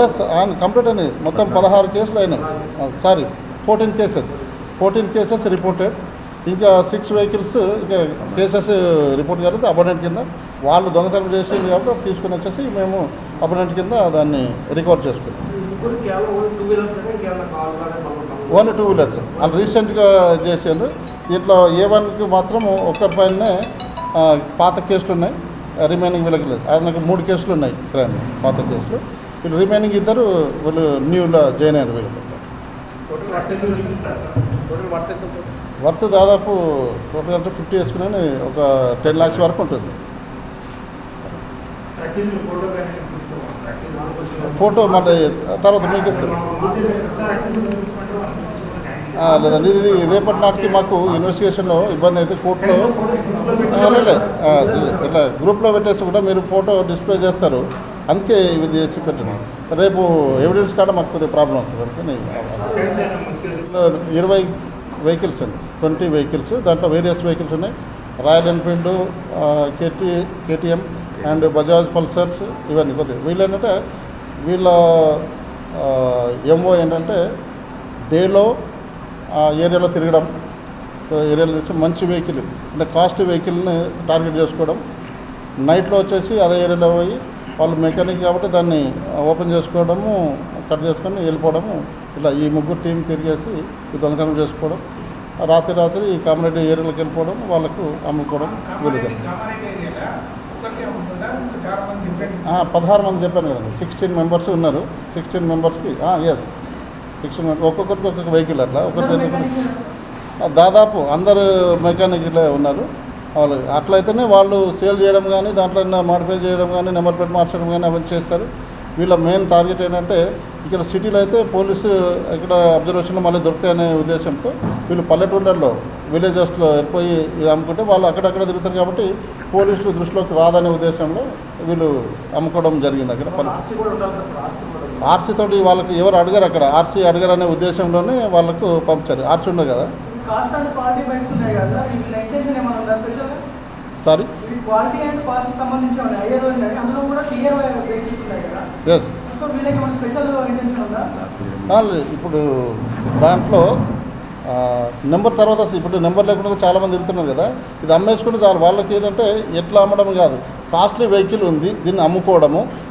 Yes complete అయినాయి. మొత్తం 16 కేసులు అయినాయి. Sorry 14 cases reported. ఇంకా 6 వెహికల్స్ ఇంకా కేసెస్ రిపోర్ట్ జరిగితే అబోనెంట్ కింద వాళ్ళు దొంగతనం చేసింది కాబట్టి తీసుకుని వచ్చేసి మేము అబోనెంట్ కింద దాన్ని రికవర్ చేసుకున్నాం. ఓన్లీ 2 వీలర్స్ వాళ్ళు రీసెంట్గా చేసారు. దీంట్లో A1కి మాత్రం ఒక్కరిపైనే పాత కేసులు ఉన్నాయి. రిమైనింగ్ వీళ్ళకి లేదు. ఆయనకు 3 కేసులు ఉన్నాయి క్రైమ్ పాత కేసులు. వీళ్ళు రిమైనింగ్ ఇద్దరు వీళ్ళు న్యూలో జాయిన్ అయ్యారు. వీళ్ళకి వర్త్ దాదాపు టోటల్ 50 వేసుకుని ఒక 10 lakhs వరకు ఉంటుంది. ఫోటో మన తర్వాత మీకు ఇస్తారు లేదండి. ఇది రేపటి నాటికి మాకు ఇన్వెస్టిగేషన్లో ఇబ్బంది అయితే కోర్టులో ఇట్లా గ్రూప్లో పెట్టేసి కూడా మీరు ఫోటో డిస్ప్లే చేస్తారు. అందుకే ఇది చేసి పెట్టినాం. రేపు ఎవిడెన్స్ కాడ మాకు కొద్దిగా ప్రాబ్లం వస్తుంది. అందుకని 20 వెహికల్స్ అండి, 20 వెహికల్స్. దాంట్లో వేరియస్ వెహికల్స్ ఉన్నాయి. Royal Enfield, KTM and Bajaj pulsars ఇవన్నీ కొద్దిగా. వీళ్ళేంటంటే వీళ్ళ MO ఏంటంటే డేలో ఏరియాలో తిరగడం, ఏరియాలో తెచ్చి మంచి వెహికల్ అంటే కాస్ట్ వెహికల్ని టార్గెట్ చేసుకోవడం. నైట్లో వచ్చేసి అదే ఏరియాలో పోయి వాళ్ళు మెకానిక్ కాబట్టి దాన్ని ఓపెన్ చేసుకోవడము, కట్ చేసుకొని వెళ్ళిపోవడము. ఇలా ఈ 3 టీం తిరిగేసి ఈ దొంగతనం చేసుకోవడం. రాత్రి ఈ కామరెడ్డి ఏరియాలోకి వెళ్ళిపోవడం, వాళ్ళకు అమ్ముకోవడం వీలుగా. 16 మంది చెప్పాను కదండి. 16 మెంబర్స్ ఉన్నారు. 16 మెంబర్స్కి 16 మెంబర్స్ ఒక్కొక్కరికి ఒక్కొక్క వెహికల్ అట్లా ఒకరి దాదాపు అందరు మెకానిక్లే ఉన్నారు. వాళ్ళు అట్లయితేనే వాళ్ళు సేల్ చేయడం కానీ దాంట్లో మాడిఫై చేయడం కానీ నెంబర్ ప్లేట్ మార్చడం కానీ అవన్నీ చేస్తారు. వీళ్ళ మెయిన్ టార్గెట్ ఏంటంటే ఇక్కడ సిటీలో అయితే పోలీసు ఇక్కడ అబ్జర్వేషన్లో మళ్ళీ దొరుకుతాయనే ఉద్దేశంతో వీళ్ళు పల్లెటూళ్ళల్లో విలేజెస్లో వెళ్ళిపోయి అమ్ముకుంటే వాళ్ళు అక్కడక్కడ తిరుగుతారు కాబట్టి పోలీసులు దృష్టిలోకి రాదనే ఉద్దేశంలో వీళ్ళు అమ్ముకోవడం జరిగింది. అక్కడ ఆర్సీ తోటి వాళ్ళకి ఎవరు అడగరు, అక్కడ ఆర్సీ అడగరు అనే ఉద్దేశంలోనే వాళ్ళకు పంపించారు. ఆర్సీ ఉండదు కదా. సారీ ఎస్ ఇప్పుడు దాంట్లో నెంబర్ తర్వాత ఇప్పుడు నెంబర్ లేకుండా చాలామంది తిరుగుతున్నారు కదా. ఇది అమ్మేసుకుంటే చాలు. వాళ్ళకి ఏంటంటే ఎట్లా అమ్మడం కాదు, కాస్ట్లీ వెహికల్ ఉంది దీన్ని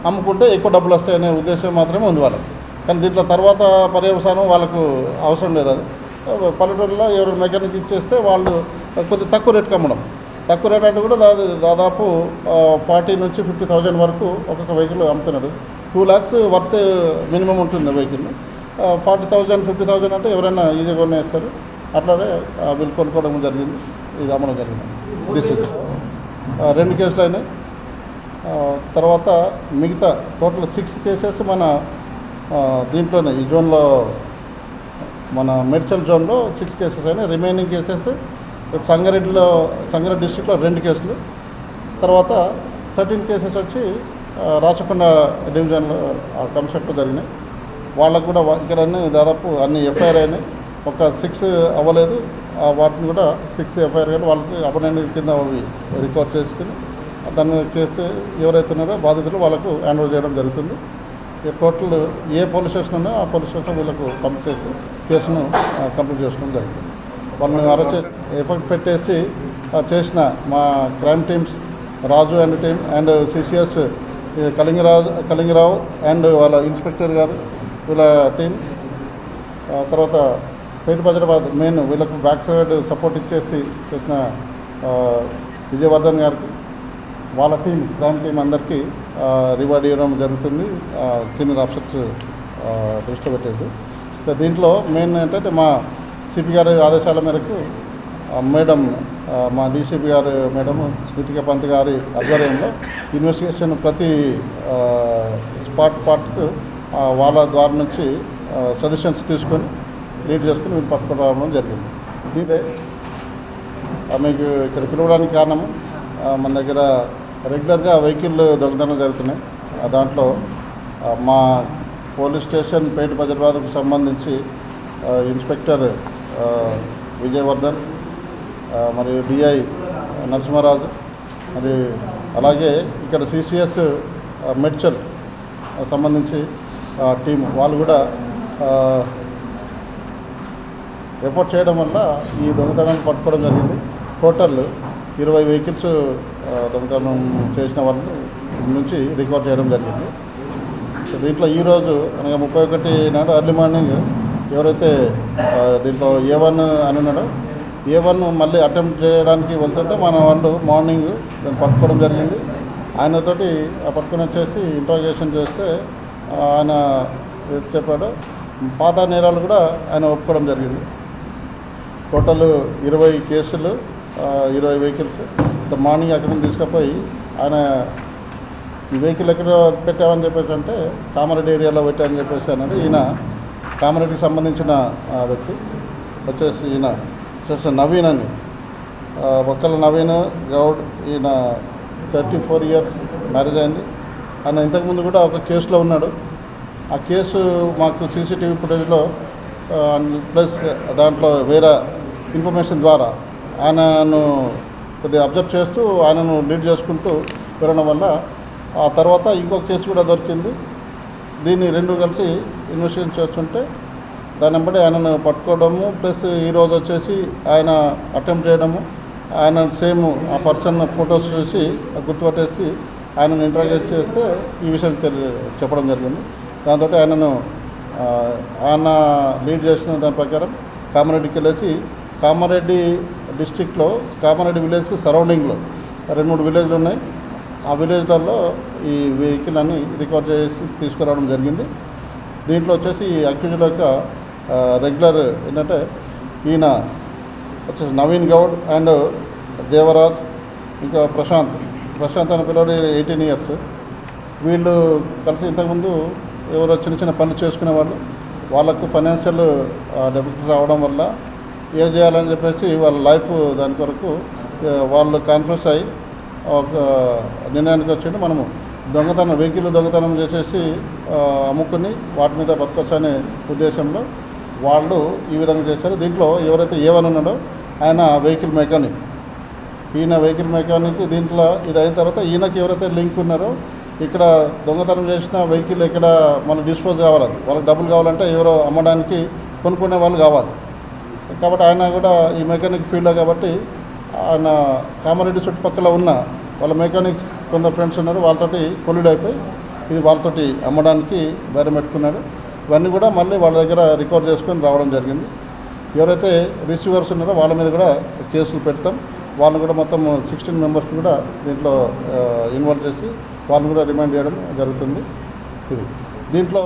అమ్ముకుంటే ఎక్కువ డబ్బులు వస్తాయనే ఉద్దేశం మాత్రమే ఉంది వాళ్ళకి. కానీ దీంట్లో తర్వాత పర్యవసానం వాళ్ళకు అవసరం లేదు. అది పల్లెటూరులో ఎవరు మెకానిక్ ఇచ్చేస్తే వాళ్ళు కొద్దిగా తక్కువ రేటుకి అమ్మడం. తక్కువ రేట్ అంటే కూడా దాదాపు 40,000 నుంచి 50,000 వరకు ఒక్కొక్క వెహికల్ అమ్ముతున్నాడు. 2 lakhs వర్త్ మినిమం ఉంటుంది వెహికల్. 40,000 50,000 అంటే ఎవరైనా ఈజీగా కొనేస్తారు. అట్లానే వీళ్ళు కొనుక్కోవడం జరిగింది. ఇది అమ్మడం జరిగింది. దిస్ 2 కేసులు అయినాయి. తర్వాత మిగతా టోటల్ 6 కేసెస్ మన దీంట్లోనే ఈ జోన్లో మన మెడిసిల్ జోన్లో 6 కేసెస్ అయినాయి. రిమైనింగ్ కేసెస్ సంగారెడ్డి డిస్ట్రిక్ట్లో 2 కేసులు. తర్వాత 13 కేసెస్ వచ్చి రాచకొండ డివిజన్లో కన్సెప్ట్లో జరిగినాయి. వాళ్ళకు కూడా ఇక్కడ దాదాపు అన్ని FIR అయినాయి. ఒక 6 అవ్వలేదు. వాటిని కూడా 6 FIR కానీ వాళ్ళకి అబోనెంట్ కింద అవి రికార్డ్ చేసుకుని దాని కేసు ఎవరైతే ఉన్నారో బాధితులు వాళ్ళకు హ్యాండ్ ఓవర్ చేయడం జరుగుతుంది. టోటల్ ఏ పోలీస్ స్టేషన్ ఉన్నా ఆ పోలీస్ స్టేషన్ వీళ్ళకు పంపించేసి కేసును కంప్లీట్ చేసుకోవడం జరుగుతుంది. వాళ్ళని అరెస్ట్ చేసి ఎఫెక్ట్ పెట్టేసి చేసిన మా crime teams Raju and team and CCS Kalingarao and వాళ్ళ ఇన్స్పెక్టర్ గారు వీళ్ళ టీం, తర్వాత పేట హైదరాబాద్ మెయిన్ వీళ్ళకు బ్యాక్ సైడ్ సపోర్ట్ ఇచ్చేసి చేసిన విజయవర్ధన్ గారికి వాళ్ళ టీం క్రైమ్ టీం అందరికీ రివార్డ్ ఇవ్వడం జరుగుతుంది సీనియర్ ఆఫీసర్స్ దృష్టి పెట్టేసి. దీంట్లో మెయిన్ ఏంటంటే మా సిపి గారి ఆదేశాల మేరకు మేడం మా DCP గారు మేడం స్మితిక పంత్ గారి ఆధ్వర్యంలో ఇన్వెస్టిగేషన్ ప్రతి పార్ట్కు వాళ్ళ ద్వారా నుంచి సజెషన్స్ తీసుకొని లీడ్ చేసుకుని వీళ్ళు పట్టుకురావడం జరిగింది. దీంట్లో మీకు ఇక్కడ పిలవడానికి కారణము మన దగ్గర రెగ్యులర్గా వెహికల్ దొంగతనం జరుగుతున్నాయి. దాంట్లో మా పోలీస్ స్టేషన్ పేట హైదరాబాద్కు సంబంధించి ఇన్స్పెక్టర్ విజయవర్ధన్ మరియు DI నరసింహరాజు మరి అలాగే ఇక్కడ CCS మెడ్చల్ సంబంధించి టీం వాళ్ళు కూడా రిపోర్ట్ చేయడం వల్ల ఈ దొంగతనాన్ని పట్టుకోవడం జరిగింది. టోటల్ 20 వెహికల్స్ దొంగతనం చేసిన వాళ్ళ నుంచి రికవర్ చేయడం జరిగింది. దీంట్లో ఈరోజు అనగా 31 నాడు ఎర్లీ మార్నింగ్ ఎవరైతే దీంట్లో A1 అని ఉన్నాడో A1 మళ్ళీ అటెంప్ట్ చేయడానికి వెళ్తుంటే మన వాళ్ళు మార్నింగ్ దాన్ని పట్టుకోవడం జరిగింది. ఆయనతోటి పట్టుకొని వచ్చేసి ఇంట్రాగేషన్ చేస్తే ఆయన ఏది చెప్పాడో పాత నేరాలు కూడా ఆయన ఒప్పుకోవడం జరిగింది. టోటల్ 20 కేసులు 20 వెహికల్స్ మార్నింగ్ అక్కడ నుంచి తీసుకుపోయి ఆయన ఈ వెహికల్ ఎక్కడ పెట్టామని చెప్పేసి అంటే కామారెడ్డి ఏరియాలో పెట్టామని చెప్పేసి అన్నాడు. ఈయన కామారెడ్డికి సంబంధించిన వ్యక్తి వచ్చేసి ఈయన వచ్చేసి నవీన్ అని ఒక్కల నవీన్ గౌడ్. ఈయన 34 ఇయర్స్ మ్యారేజ్ అయింది. ఆయన ఇంతకుముందు కూడా ఒక కేసులో ఉన్నాడు. ఆ కేసు మాకు సీసీటీవీ ఫుటేజ్లో ప్లస్ దాంట్లో వేరే ఇన్ఫర్మేషన్ ద్వారా ఆయనను కొద్దిగా అబ్జర్వ్ చేస్తూ ఆయనను లీడ్ చేసుకుంటూ వెళ్ళడం వల్ల ఆ తర్వాత ఇంకొక కేసు కూడా దొరికింది. దీన్ని రెండు కలిసి ఇన్వెస్టిగేషన్ చేస్తుంటే దాని వెంబడి ఆయనను పట్టుకోవడము ప్లస్ ఈరోజు వచ్చేసి ఆయన అటెంప్ట్ చేయడము, ఆయన సేమ్ ఆ పర్సన్ ఫొటోస్ చూసి గుర్తుపట్టేసి ఆయనను ఇంటరాగేట్ చేస్తే ఈ విషయం చెప్పడం జరిగింది. దాంతో ఆయన లీడ్ చేసిన దాని ప్రకారం కామారెడ్డికి వెళ్ళేసి కామారెడ్డి డిస్టిక్లో కామారెడ్డి విలేజ్కి సరౌండింగ్లో 2-3 విలేజ్లు ఉన్నాయి. ఆ విలేజ్లలో ఈ వెహికల్ అన్ని రికవర్ చేసి తీసుకురావడం జరిగింది. దీంట్లో వచ్చేసి ఈ అక్యూజ్డ్ యొక్క రెగ్యులర్ ఏంటంటే ఈయన వచ్చేసి నవీన్ గౌడ్ అండ్ దేవరాజ్, ఇంకా ప్రశాంత్ అనే పిల్లవాడు 18 ఇయర్స్. వీళ్ళు కలిసి ఇంతకుముందు ఎవరో చిన్న పనులు చేసుకునేవాళ్ళు. వాళ్ళకు ఫైనాన్షియల్ డెబిట్ రావడం వల్ల ఏం చేయాలని చెప్పేసి వాళ్ళ లైఫ్ దాని కొరకు వాళ్ళు కాన్ఫరెన్స్ అయ్యి ఒక నిర్ణయానికి వచ్చింది. మనము వెహికల్ దొంగతనం చేసేసి అమ్ముకుని వాటి మీద బతకొచ్చు అనే ఉద్దేశంలో వాళ్ళు ఈ విధంగా చేశారు. దీంట్లో ఎవరైతే A1 ఉన్నాడో ఆయన వెహికల్ మెకానిక్. ఈయన వెహికల్ మెకానిక్. దీంట్లో ఇది అయిన తర్వాత ఈయనకి ఎవరైతే లింక్ ఉన్నారో ఇక్కడ దొంగతనం చేసిన వెహికల్ ఎక్కడ మనం డిస్పోజ్ కావాలి, వాళ్ళకి డబ్బులు కావాలంటే ఎవరో అమ్మడానికి కొనుక్కునే వాళ్ళు కావాలి. కాబట్టి ఆయన కూడా ఈ మెకానిక్ ఫీల్డ్ కాబట్టి ఆయన కామారెడ్డి చుట్టుపక్కల ఉన్న వాళ్ళ మెకానిక్స్ కొందరు ఫ్రెండ్స్ ఉన్నారు, వాళ్ళతోటి కొల్లుడు అయిపోయి ఇది వాళ్ళతోటి అమ్మడానికి బేరం పెట్టుకున్నాడు. ఇవన్నీ కూడా మళ్ళీ వాళ్ళ దగ్గర రికవర్ చేసుకొని రావడం జరిగింది. ఎవరైతే రిసీవర్స్ ఉన్నారో వాళ్ళ మీద కూడా కేసులు పెడతాం. వాళ్ళని కూడా మొత్తం 16 మెంబర్స్ కూడా దీంట్లో ఇన్వాల్వ్ చేసి వాళ్ళని కూడా రిమైండ్ చేయడం జరుగుతుంది. దీంట్లో